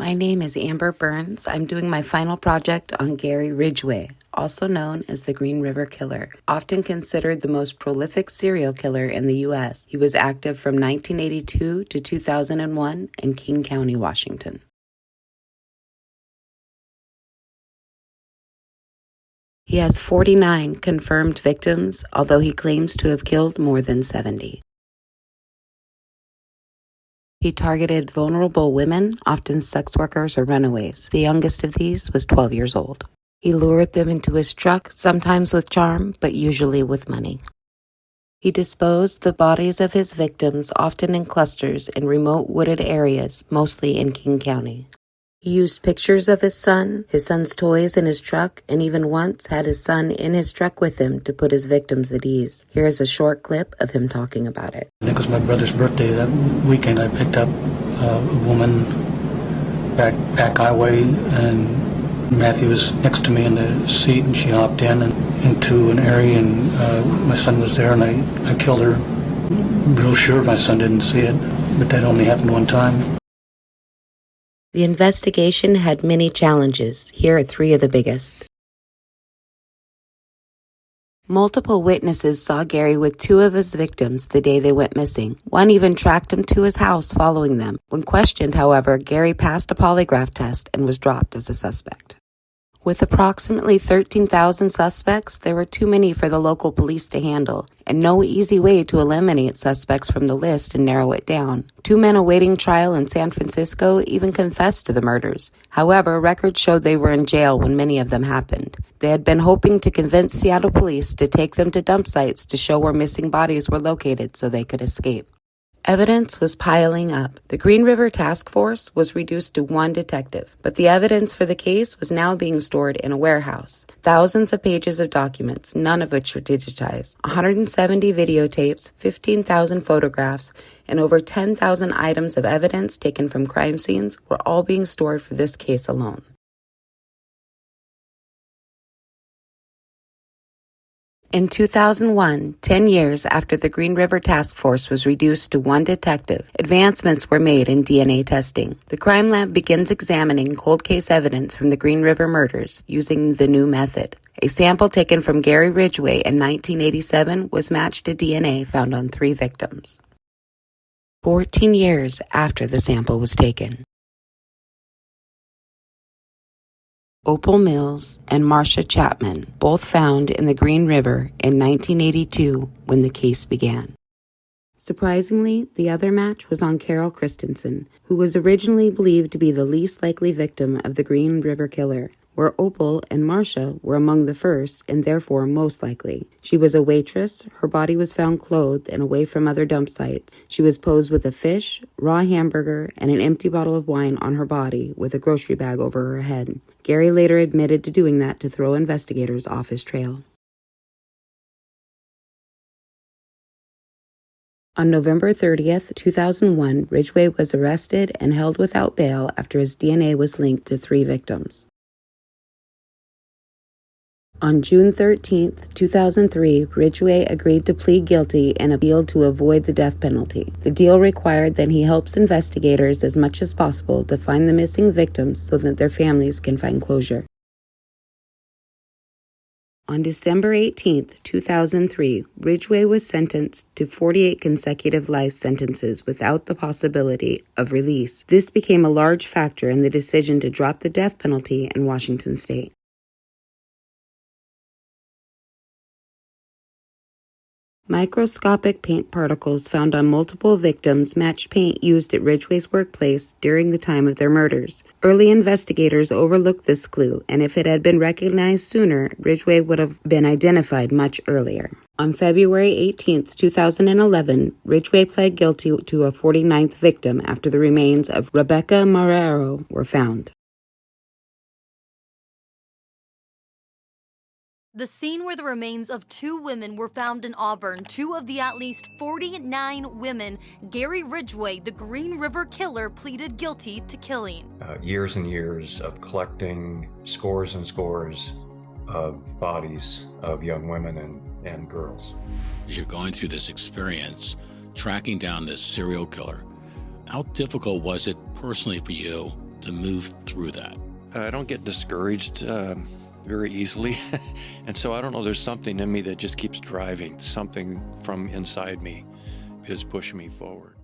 My name is Amber Burns. I'm doing my final project on Gary Ridgway, also known as the Green River Killer, often considered the most prolific serial killer in the U.S. He was active from 1982 to 2001 in King County, Washington. He has 49 confirmed victims, although he claims to have killed more than 70. He targeted vulnerable women, often sex workers or runaways. The youngest of these was 12 years old. He lured them into his truck, sometimes with charm, but usually with money. He disposed the bodies of his victims, often in clusters in remote wooded areas, mostly in King County. He used pictures of his son's toys in his truck, and even once had his son in his truck with him to put his victims at ease. Here's a short clip of him talking about it. I think it was my brother's birthday. That weekend I picked up a woman back highway, and Matthew was next to me in the seat, and she hopped in and into an area, and my son was there, and I killed her. Real sure my son didn't see it, but that only happened one time. The investigation had many challenges. Here are three of the biggest. Multiple witnesses saw Gary with two of his victims the day they went missing. One even tracked him to his house following them. When questioned, however, Gary passed a polygraph test and was dropped as a suspect. With approximately 13,000 suspects, there were too many for the local police to handle, and no easy way to eliminate suspects from the list and narrow it down. Two men awaiting trial in San Francisco even confessed to the murders. However, records showed they were in jail when many of them happened. They had been hoping to convince Seattle police to take them to dump sites to show where missing bodies were located so they could escape. Evidence was piling up. The Green River Task Force was reduced to one detective, but the evidence for the case was now being stored in a warehouse. Thousands of pages of documents, none of which were digitized, 170 videotapes, 15,000 photographs, and over 10,000 items of evidence taken from crime scenes were all being stored for this case alone. In 2001, 10 years after the Green River Task Force was reduced to one detective, advancements were made in DNA testing. The crime lab begins examining cold case evidence from the Green River murders using the new method. A sample taken from Gary Ridgway in 1987 was matched to DNA found on 3 victims. 14 years after the sample was taken, Opal Mills and Marcia Chapman, both found in the Green River in 1982 when the case began. Surprisingly, the other match was on Carol Christensen, who was originally believed to be the least likely victim of the Green River Killer, where Opal and Marcia were among the first and therefore most likely. She was a waitress, her body was found clothed and away from other dump sites. She was posed with a fish, raw hamburger, and an empty bottle of wine on her body with a grocery bag over her head. Gary later admitted to doing that to throw investigators off his trail. On November 30th, 2001, Ridgway was arrested and held without bail after his DNA was linked to 3 victims. On June 13, 2003, Ridgway agreed to plead guilty and appealed to avoid the death penalty. The deal required that he helps investigators as much as possible to find the missing victims so that their families can find closure. On December 18, 2003, Ridgway was sentenced to 48 consecutive life sentences without the possibility of release. This became a large factor in the decision to drop the death penalty in Washington state. Microscopic paint particles found on multiple victims matched paint used at Ridgway's workplace during the time of their murders. Early investigators overlooked this clue, and if it had been recognized sooner, Ridgway would have been identified much earlier. On February 18, 2011, Ridgway pled guilty to a 49th victim after the remains of Rebecca Marrero were found. The scene where the remains of 2 women were found in Auburn, 2 of the at least 49 women Gary Ridgway, the Green River Killer, pleaded guilty to killing. Years and years of collecting scores and scores of bodies of young women and girls. As you're going through this experience, tracking down this serial killer, how difficult was it personally for you to move through that? I don't get discouraged very easily. And so I don't know, there's something in me that just keeps driving. Something from inside me is pushing me forward.